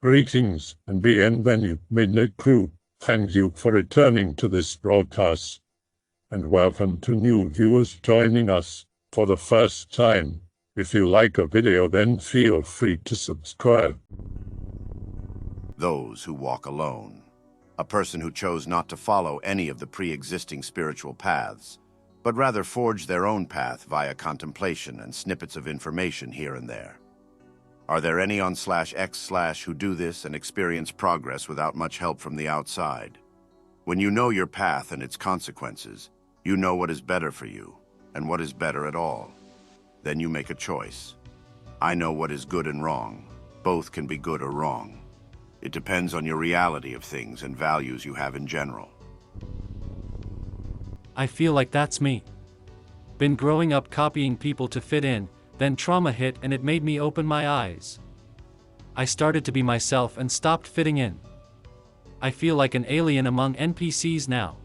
Greetings and bienvenue, Midnight Crew. Thank you for returning to this broadcast, and welcome to new viewers joining us for the first time. If you like a video, then feel free to subscribe. Those who walk alone. A person who chose not to follow any of the pre-existing spiritual paths, but rather forge their own path via contemplation and snippets of information here and there. Are there any on /x/ who do this and experience progress without much help from the outside? When you know your path and its consequences, you know what is better for you and what is better at all. Then you make a choice. I know what is good and wrong. Both can be good or wrong. It depends on your reality of things and values you have in general. I feel like that's me. Been growing up copying people to fit in, then trauma hit and it made me open my eyes. I started to be myself and stopped fitting in. I feel like an alien among NPCs now.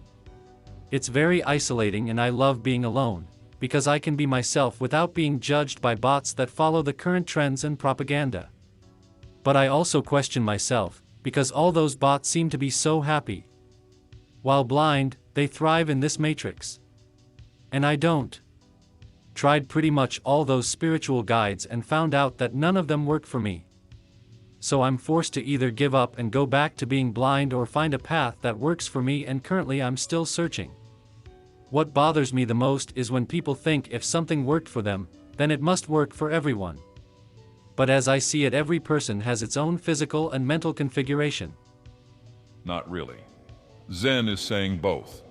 It's very isolating and I love being alone, because I can be myself without being judged by bots that follow the current trends and propaganda. But I also question myself, because all those bots seem to be so happy. While blind, they thrive in this matrix. And I don't. Tried pretty much all those spiritual guides and found out that none of them work for me. So I'm forced to either give up and go back to being blind or find a path that works for me, and currently I'm still searching. What bothers me the most is when people think if something worked for them, then it must work for everyone. But as I see it, every person has its own physical and mental configuration. Not really. Zen is saying both.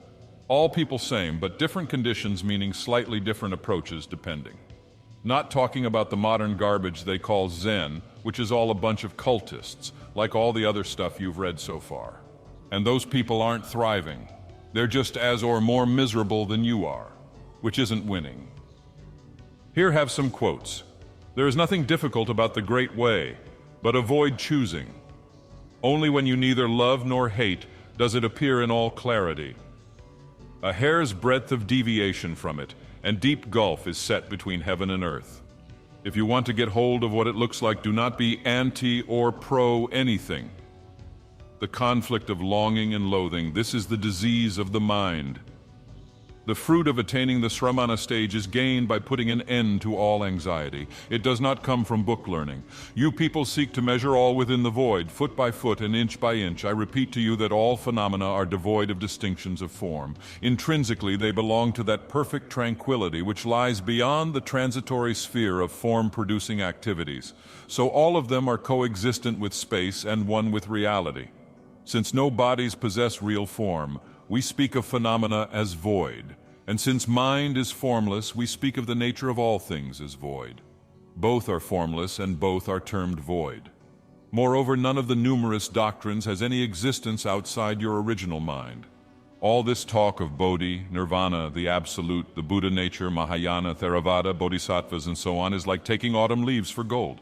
All people same, but different conditions, meaning slightly different approaches depending. Not talking about the modern garbage they call Zen, which is all a bunch of cultists, like all the other stuff you've read so far. And those people aren't thriving. They're just as or more miserable than you are, which isn't winning. Here have some quotes. There is nothing difficult about the Great Way, but avoid choosing. Only when you neither love nor hate does it appear in all clarity. A hair's breadth of deviation from it, and deep gulf is set between heaven and earth. If you want to get hold of what it looks like, do not be anti or pro anything. The conflict of longing and loathing, this is the disease of the mind. The fruit of attaining the Sramana stage is gained by putting an end to all anxiety. It does not come from book learning. You people seek to measure all within the void, foot by foot and inch by inch. I repeat to you that all phenomena are devoid of distinctions of form. Intrinsically, they belong to that perfect tranquility which lies beyond the transitory sphere of form-producing activities. So all of them are coexistent with space and one with reality. Since no bodies possess real form, we speak of phenomena as void, and since mind is formless, we speak of the nature of all things as void. Both are formless and both are termed void. Moreover, none of the numerous doctrines has any existence outside your original mind. All this talk of Bodhi, Nirvana, the Absolute, the Buddha nature, Mahayana, Theravada, Bodhisattvas, and so on is like taking autumn leaves for gold.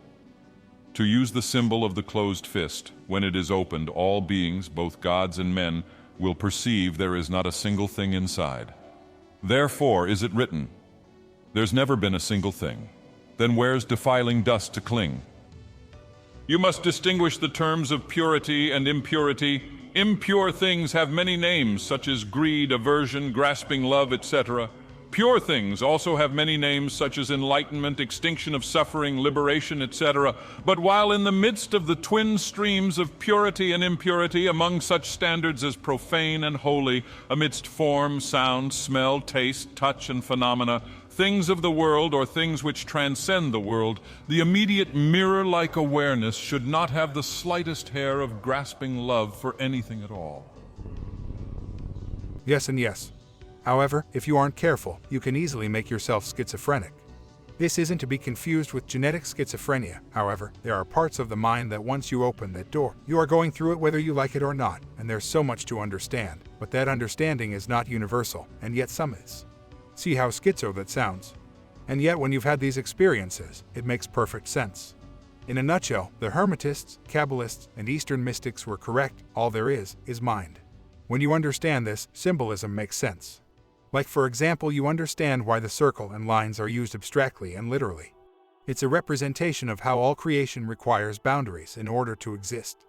To use the symbol of the closed fist, when it is opened, all beings, both gods and men, will perceive there is not a single thing inside. Therefore is it written, there's never been a single thing. Then where's defiling dust to cling? You must distinguish the terms of purity and impurity. Impure things have many names, such as greed, aversion, grasping love, etc. Pure things also have many names, such as enlightenment, extinction of suffering, liberation, etc. But while in the midst of the twin streams of purity and impurity, among such standards as profane and holy, amidst form, sound, smell, taste, touch, and phenomena, things of the world or things which transcend the world, the immediate mirror-like awareness should not have the slightest hair of grasping love for anything at all. Yes and yes. However, if you aren't careful, you can easily make yourself schizophrenic. This isn't to be confused with genetic schizophrenia. However, there are parts of the mind that once you open that door, you are going through it whether you like it or not, and there's so much to understand. But that understanding is not universal, and yet some is. See how schizo that sounds? And yet when you've had these experiences, it makes perfect sense. In a nutshell, the Hermetists, Kabbalists, and Eastern mystics were correct. All there is mind. When you understand this, symbolism makes sense. Like for example, you understand why the circle and lines are used abstractly and literally. It's a representation of how all creation requires boundaries in order to exist.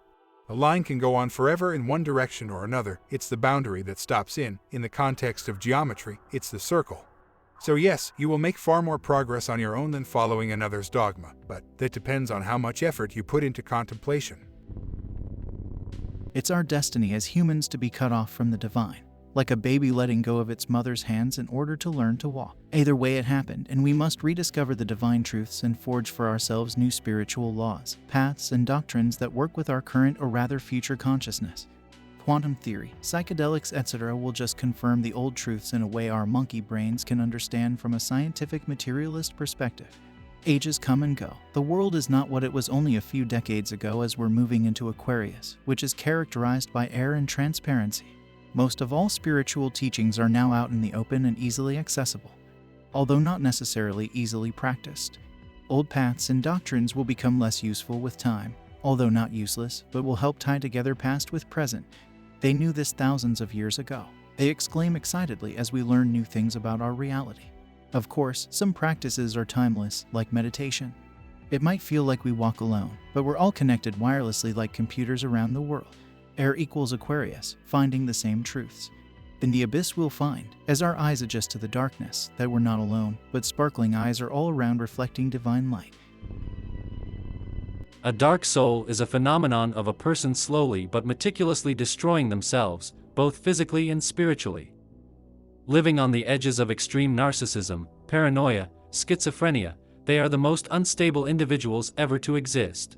A line can go on forever in one direction or another. It's the boundary that stops in the context of geometry, it's the circle. So yes, you will make far more progress on your own than following another's dogma, but that depends on how much effort you put into contemplation. It's our destiny as humans to be cut off from the divine, like a baby letting go of its mother's hands in order to learn to walk. Either way it happened, and we must rediscover the divine truths and forge for ourselves new spiritual laws, paths, and doctrines that work with our current or rather future consciousness. Quantum theory, psychedelics, etc. will just confirm the old truths in a way our monkey brains can understand from a scientific materialist perspective. Ages come and go. The world is not what it was only a few decades ago as we're moving into Aquarius, which is characterized by air and transparency. Most of all spiritual teachings are now out in the open and easily accessible, although not necessarily easily practiced. Old paths and doctrines will become less useful with time, although not useless, but will help tie together past with present. They knew this thousands of years ago. They exclaim excitedly as we learn new things about our reality. Of course, some practices are timeless, like meditation. It might feel like we walk alone, but we're all connected wirelessly like computers around the world. Air equals Aquarius, finding the same truths. In the abyss we'll find, as our eyes adjust to the darkness, that we're not alone, but sparkling eyes are all around reflecting divine light. A dark soul is a phenomenon of a person slowly but meticulously destroying themselves, both physically and spiritually. Living on the edges of extreme narcissism, paranoia, schizophrenia, they are the most unstable individuals ever to exist.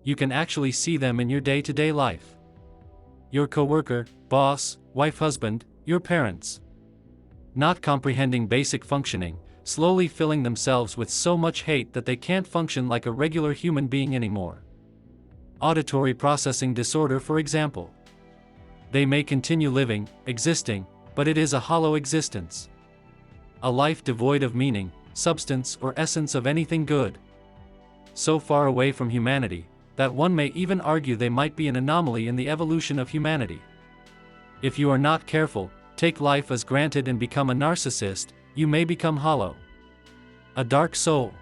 You can actually see them in your day-to-day life. Your coworker, boss, wife, husband, your parents. Not comprehending basic functioning, slowly filling themselves with so much hate that they can't function like a regular human being anymore. Auditory processing disorder, for example. They may continue living, existing, but it is a hollow existence. A life devoid of meaning, substance, or essence of anything good. So far away from humanity, that one may even argue they might be an anomaly in the evolution of humanity. If you are not careful, take life as granted and become a narcissist, you may become hollow. A dark soul.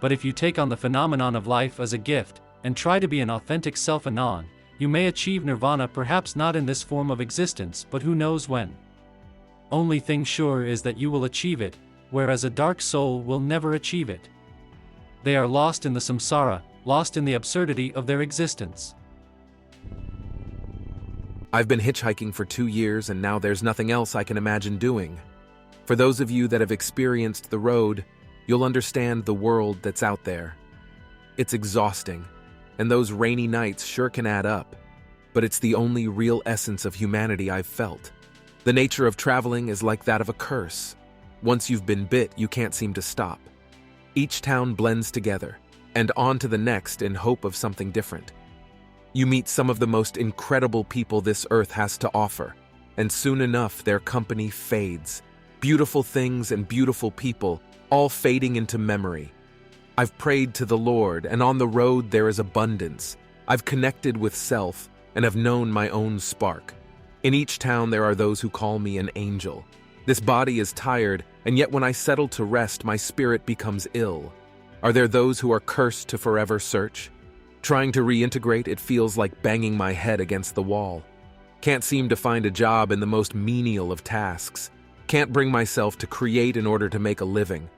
But if you take on the phenomenon of life as a gift, and try to be an authentic self-anon, you may achieve nirvana, perhaps not in this form of existence, but who knows when. Only thing sure is that you will achieve it, whereas a dark soul will never achieve it. They are lost in the samsara, lost in the absurdity of their existence. I've been hitchhiking for 2 years and now there's nothing else I can imagine doing. For those of you that have experienced the road, you'll understand the world that's out there. It's exhausting, and those rainy nights sure can add up, but it's the only real essence of humanity I've felt. The nature of traveling is like that of a curse. Once you've been bit, you can't seem to stop. Each town blends together, and on to the next in hope of something different. You meet some of the most incredible people this earth has to offer, and soon enough their company fades. Beautiful things and beautiful people, all fading into memory. I've prayed to the Lord, and on the road there is abundance. I've connected with self, and have known my own spark. In each town there are those who call me an angel. This body is tired, and yet when I settle to rest, my spirit becomes ill. Are there those who are cursed to forever search? Trying to reintegrate, it feels like banging my head against the wall. Can't seem to find a job in the most menial of tasks. Can't bring myself to create in order to make a living.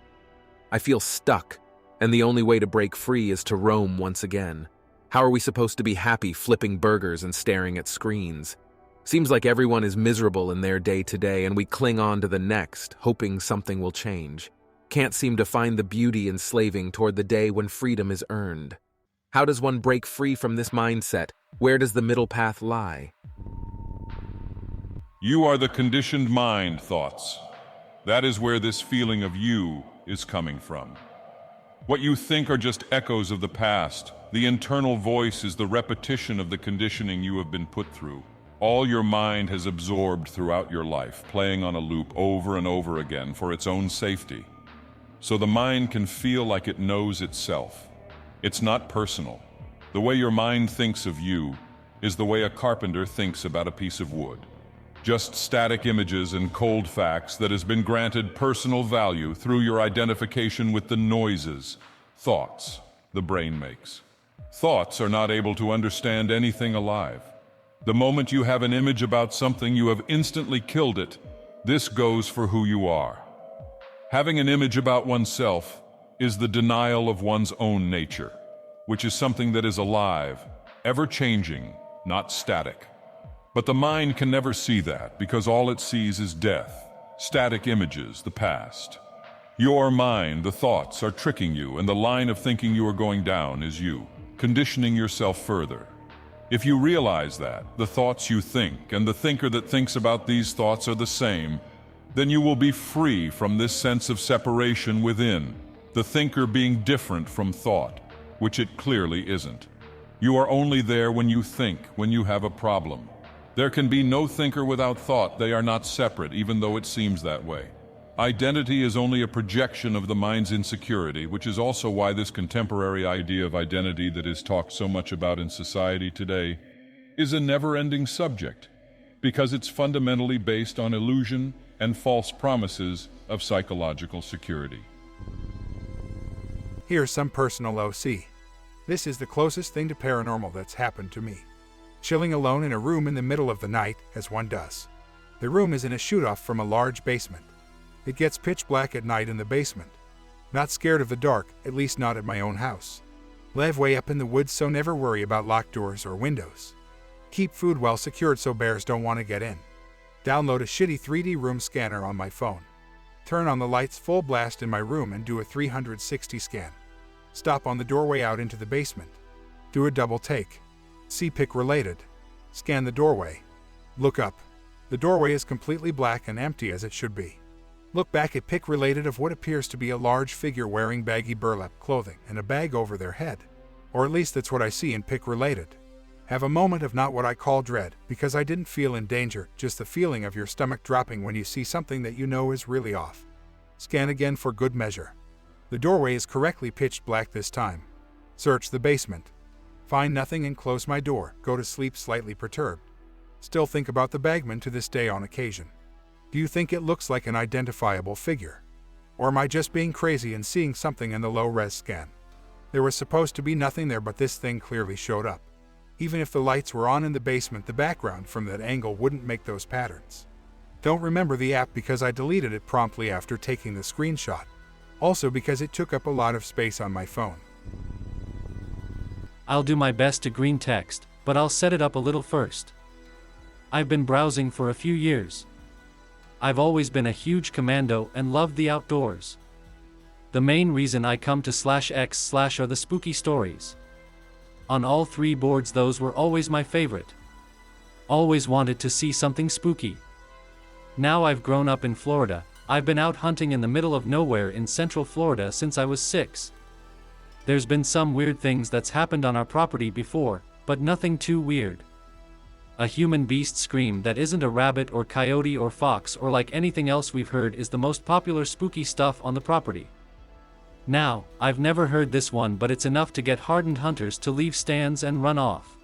I feel stuck, and the only way to break free is to roam once again. How are we supposed to be happy flipping burgers and staring at screens? Seems like everyone is miserable in their day-to-day, and we cling on to the next, hoping something will change. Can't seem to find the beauty in slaving toward the day when freedom is earned. How does one break free from this mindset? Where does the middle path lie? You are the conditioned mind thoughts. That is where this feeling of you is coming from. What you think are just echoes of the past. The internal voice is the repetition of the conditioning you have been put through. All your mind has absorbed throughout your life, playing on a loop over and over again for its own safety. So the mind can feel like it knows itself. It's not personal. The way your mind thinks of you is the way a carpenter thinks about a piece of wood. just static images and cold facts that has been granted personal value through your identification with the noises, thoughts, the brain makes. Thoughts are not able to understand anything alive. The moment you have an image about something, you have instantly killed it. This goes for who you are. Having an image about oneself is the denial of one's own nature, which is something that is alive, ever-changing, not static. But the mind can never see that because all it sees is death, static images, the past. Your mind, the thoughts, are tricking you, and the line of thinking you are going down is you, conditioning yourself further. If you realize that, the thoughts you think and the thinker that thinks about these thoughts are the same, then you will be free from this sense of separation within, the thinker being different from thought, which it clearly isn't. You are only there when you think, when you have a problem. There can be no thinker without thought. They are not separate, even though it seems that way. Identity is only a projection of the mind's insecurity, which is also why this contemporary idea of identity that is talked so much about in society today is a never-ending subject, because it's fundamentally based on illusion and false promises of psychological security. Here's some personal OC. This is the closest thing to paranormal that's happened to me. Chilling alone in a room in the middle of the night, as one does. The room is in a shoot-off from a large basement. It gets pitch black at night in the basement. Not scared of the dark, at least not at my own house. Live way up in the woods, so never worry about locked doors or windows. Keep food well secured so bears don't want to get in. Download a shitty 3D room scanner on my phone. Turn on the lights full blast in my room and do a 360 scan. Stop on the doorway out into the basement. Do a double take. See pic related. Scan the doorway. Look up. The doorway is completely black and empty as it should be. Look back at pic related of what appears to be a large figure wearing baggy burlap clothing and a bag over their head. Or at least that's what I see in pic related. Have a moment of not what I call dread, because I didn't feel in danger, just the feeling of your stomach dropping when you see something that you know is really off. Scan again for good measure. The doorway is correctly pitched black this time. Search the basement. Find nothing and close my door. Go to sleep slightly perturbed. Still think about the Bagman to this day on occasion. Do you think it looks like an identifiable figure? Or am I just being crazy and seeing something in the low-res scan? There was supposed to be nothing there, but this thing clearly showed up. Even if the lights were on in the basement, the background from that angle wouldn't make those patterns. Don't remember the app because I deleted it promptly after taking the screenshot. Also because it took up a lot of space on my phone. I'll do my best to Greentext, but I'll set it up a little first. I've been browsing for a few years. I've always been a huge commando and loved the outdoors. The main reason I come to /x/ are the spooky stories. On all three boards, those were always my favorite. Always wanted to see something spooky. Now I've grown up in Florida. I've been out hunting in the middle of nowhere in Central Florida since I was 6. There's been some weird things that's happened on our property before, but nothing too weird. A human beast scream that isn't a rabbit or coyote or fox or like anything else we've heard is the most popular spooky stuff on the property. Now, I've never heard this one, but it's enough to get hardened hunters to leave stands and run off.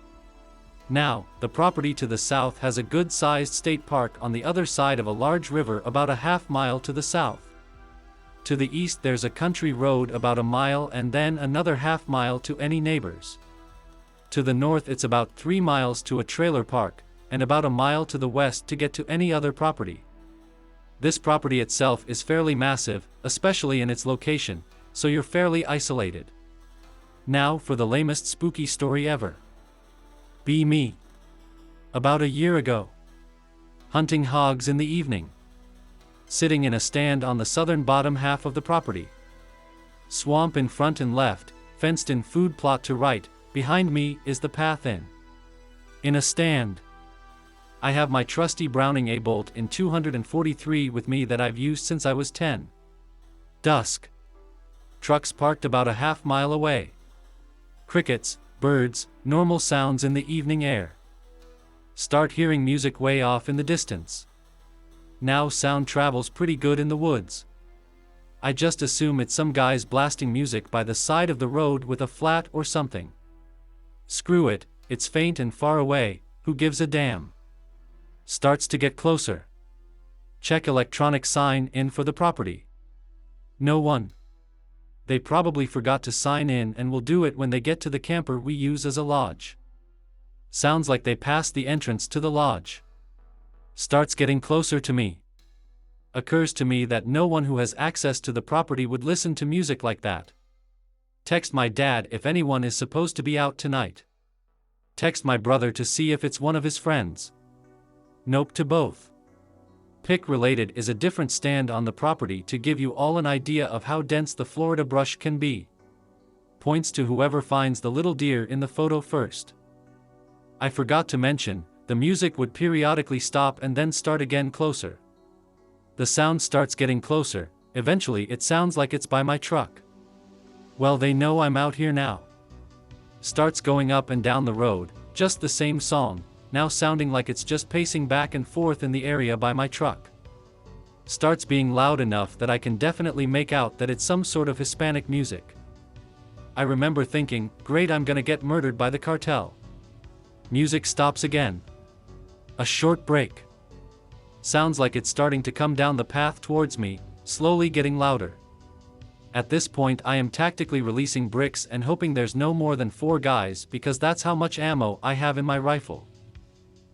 Now, the property to the south has a good-sized state park on the other side of a large river about a half-mile to the south. To the east there's a country road about a mile and then another half-mile to any neighbors. To the north it's about 3 miles to a trailer park, and about a mile to the west to get to any other property. This property itself is fairly massive, especially in its location, so you're fairly isolated. Now for the lamest spooky story ever. Be me. About a year ago. Hunting hogs in the evening. Sitting in a stand on the southern bottom half of the property. Swamp in front and left, fenced-in food plot to right, behind me is the path in. In a stand. I have my trusty Browning A bolt in 243 with me that I've used since I was 10. Dusk. Trucks parked about a half-mile away. Crickets, birds, normal sounds in the evening air. Start hearing music way off in the distance. Now sound travels pretty good in the woods. I just assume it's some guys blasting music by the side of the road with a flat or something. Screw it, it's faint and far away, who gives a damn? Starts to get closer. Check electronic sign in for the property. No one. They probably forgot to sign in and will do it when they get to the camper we use as a lodge. Sounds like they passed the entrance to the lodge. Starts getting closer to me. Occurs to me that no one who has access to the property would listen to music like that. Text my dad if anyone is supposed to be out tonight. Text my brother to see if it's one of his friends. Nope to both. Pick related is a different stand on the property to give you all an idea of how dense the Florida brush can be. Points to whoever finds the little deer in the photo first. I forgot to mention, the music would periodically stop and then start again closer. The sound starts getting closer, eventually it sounds like it's by my truck. Well, they know I'm out here now. Starts going up and down the road, just the same song, now sounding like it's just pacing back and forth in the area by my truck. Starts being loud enough that I can definitely make out that it's some sort of Hispanic music. I remember thinking, great, I'm gonna get murdered by the cartel. Music stops again. A short break. Sounds like it's starting to come down the path towards me, slowly getting louder. At this point I am tactically releasing bricks and hoping there's no more than 4 guys because that's how much ammo I have in my rifle.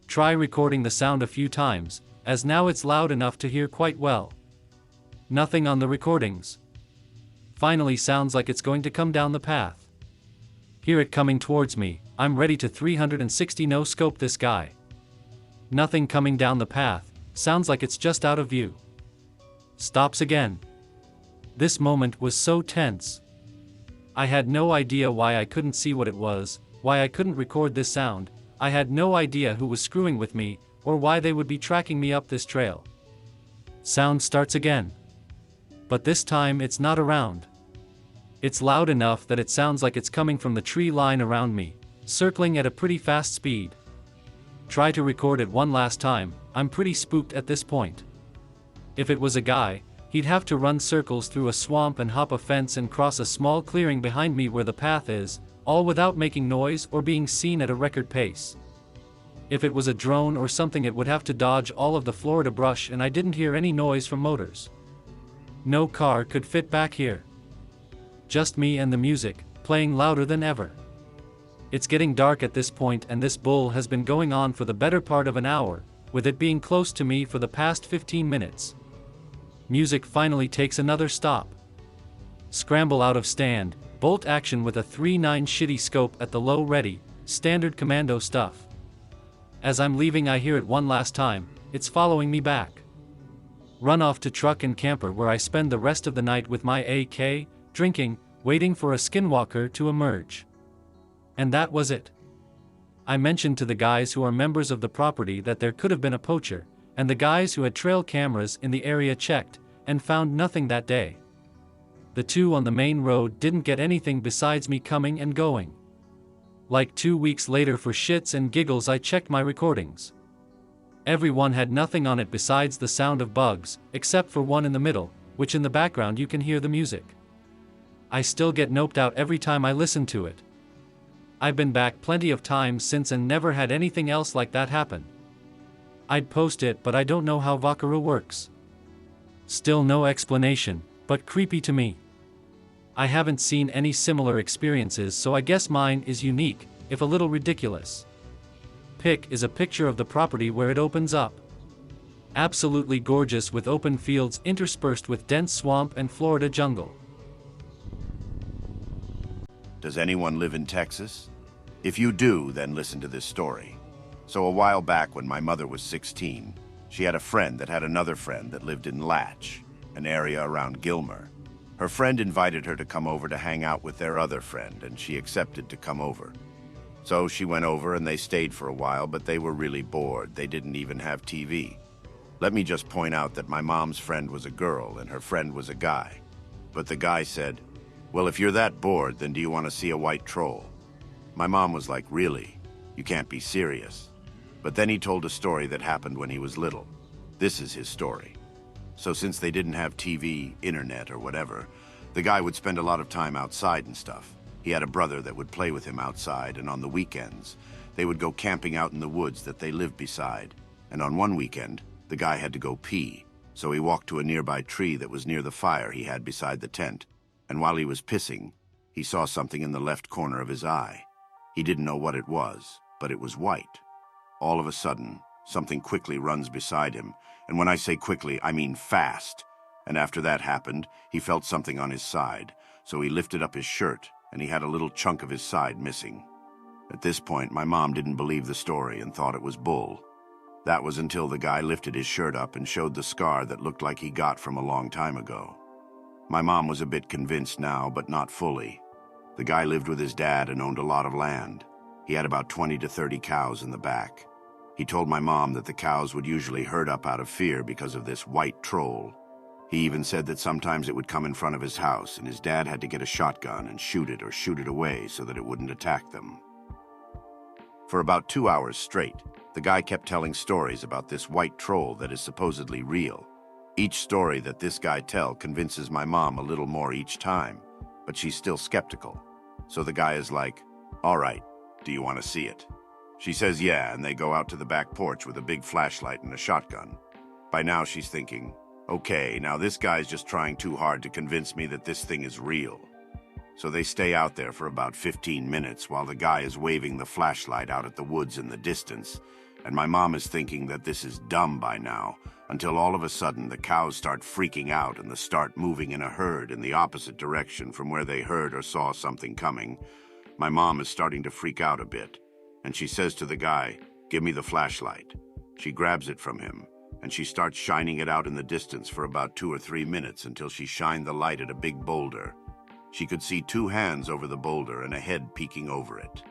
Try recording the sound a few times, as now it's loud enough to hear quite well. Nothing on the recordings. Finally sounds like it's going to come down the path. Hear it coming towards me, I'm ready to 360 no scope this guy. Nothing coming down the path, sounds like it's just out of view. Stops again. This moment was so tense. I had no idea why I couldn't see what it was, why I couldn't record this sound. I had no idea who was screwing with me, or why they would be tracking me up this trail. Sound starts again. But this time it's not around. It's loud enough that it sounds like it's coming from the tree line around me, circling at a pretty fast speed. Try to record it one last time, I'm pretty spooked at this point. If it was a guy, he'd have to run circles through a swamp and hop a fence and cross a small clearing behind me where the path is, all without making noise or being seen at a record pace. If it was a drone or something it would have to dodge all of the Florida brush and I didn't hear any noise from motors. No car could fit back here. Just me and the music, playing louder than ever. It's getting dark at this point and this bull has been going on for the better part of an hour, with it being close to me for the past 15 minutes. Music finally takes another stop. Scramble out of stand, bolt action with a 3.9 shitty scope at the low ready, standard commando stuff. As I'm leaving I hear it one last time, it's following me back. Run off to truck and camper where I spend the rest of the night with my AK, drinking, waiting for a skinwalker to emerge. And that was it. I mentioned to the guys who are members of the property that there could have been a poacher, and the guys who had trail cameras in the area checked, and found nothing that day. The 2 on the main road didn't get anything besides me coming and going. Like 2 weeks later for shits and giggles I checked my recordings. Everyone had nothing on it besides the sound of bugs, except for one in the middle, which in the background you can hear the music. I still get noped out every time I listen to it. I've been back plenty of times since and never had anything else like that happen. I'd post it but I don't know how Vakaru works. Still no explanation, but creepy to me. I haven't seen any similar experiences so I guess mine is unique, if a little ridiculous. Pic is a picture of the property where it opens up. Absolutely gorgeous with open fields interspersed with dense swamp and Florida jungle. Does anyone live in Texas? If you do, then listen to this story. So a while back when my mother was 16, she had a friend that had another friend that lived in Latch, an area around Gilmer. Her friend invited her to come over to hang out with their other friend, and she accepted to come over. So she went over and they stayed for a while, but they were really bored. They didn't even have TV. Let me just point out that my mom's friend was a girl and her friend was a guy. But the guy said, "Well, if you're that bored, then do you want to see a white troll?" My mom was like, "Really? You can't be serious." But then he told a story that happened when he was little. This is his story. So since they didn't have TV, internet, or whatever, the guy would spend a lot of time outside and stuff. He had a brother that would play with him outside, and on the weekends, they would go camping out in the woods that they lived beside. and on one weekend, the guy had to go pee, so he walked to a nearby tree that was near the fire he had beside the tent, and while he was pissing, he saw something in the left corner of his eye. He didn't know what it was, but it was white. All of a sudden, something quickly runs beside him, and when I say quickly, I mean fast. And after that happened, he felt something on his side, so he lifted up his shirt, and he had a little chunk of his side missing. At this point, my mom didn't believe the story and thought it was bull. That was until the guy lifted his shirt up and showed the scar that looked like he got from a long time ago. My mom was a bit convinced now, but not fully. The guy lived with his dad and owned a lot of land. He had about 20 to 30 cows in the back. He told my mom that the cows would usually herd up out of fear because of this white troll. He even said that sometimes it would come in front of his house and his dad had to get a shotgun and shoot it or shoot it away so that it wouldn't attack them. For about 2 hours straight, the guy kept telling stories about this white troll that is supposedly real. Each story that this guy tells convinces my mom a little more each time, but she's still skeptical. So the guy is like, "All right, do you want to see it?" She says yeah, and they go out to the back porch with a big flashlight and a shotgun. By now she's thinking, okay, now this guy's just trying too hard to convince me that this thing is real. So they stay out there for about 15 minutes while the guy is waving the flashlight out at the woods in the distance, and my mom is thinking that this is dumb by now, until all of a sudden the cows start freaking out and they start moving in a herd in the opposite direction from where they heard or saw something coming. My mom is starting to freak out a bit, and she says to the guy, "Give me the flashlight." She grabs it from him, and she starts shining it out in the distance for about 2 or 3 minutes until she shined the light at a big boulder. She could see 2 hands over the boulder and a head peeking over it.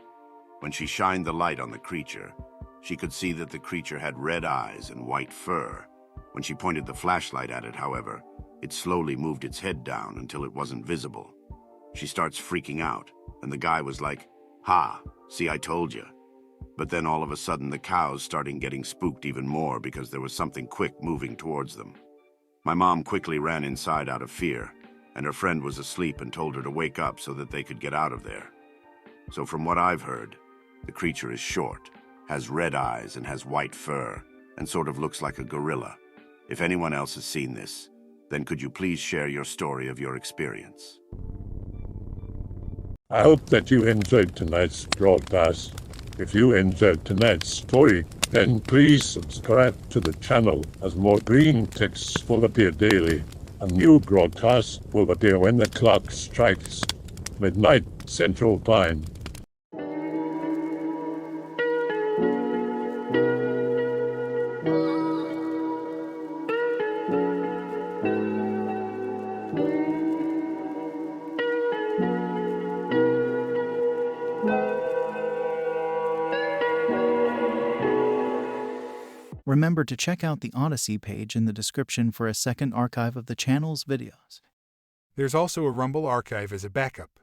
When she shined the light on the creature, she could see that the creature had red eyes and white fur. When she pointed the flashlight at it, however, it slowly moved its head down until it wasn't visible. She starts freaking out, and the guy was like, "Ha, see, I told you." But then all of a sudden the cows started getting spooked even more because there was something quick moving towards them. My mom quickly ran inside out of fear, and her friend was asleep and told her to wake up so that they could get out of there. So from what I've heard, the creature is short, has red eyes and has white fur, and sort of looks like a gorilla. If anyone else has seen this, then could you please share your story of your experience? I hope that you enjoyed tonight's broadcast. If you enjoyed tonight's story, then please subscribe to the channel as more green texts will appear daily. A new broadcast will appear when the clock strikes midnight Central Time. Remember to check out the Odyssey page in the description for a second archive of the channel's videos. There's also a Rumble archive as a backup.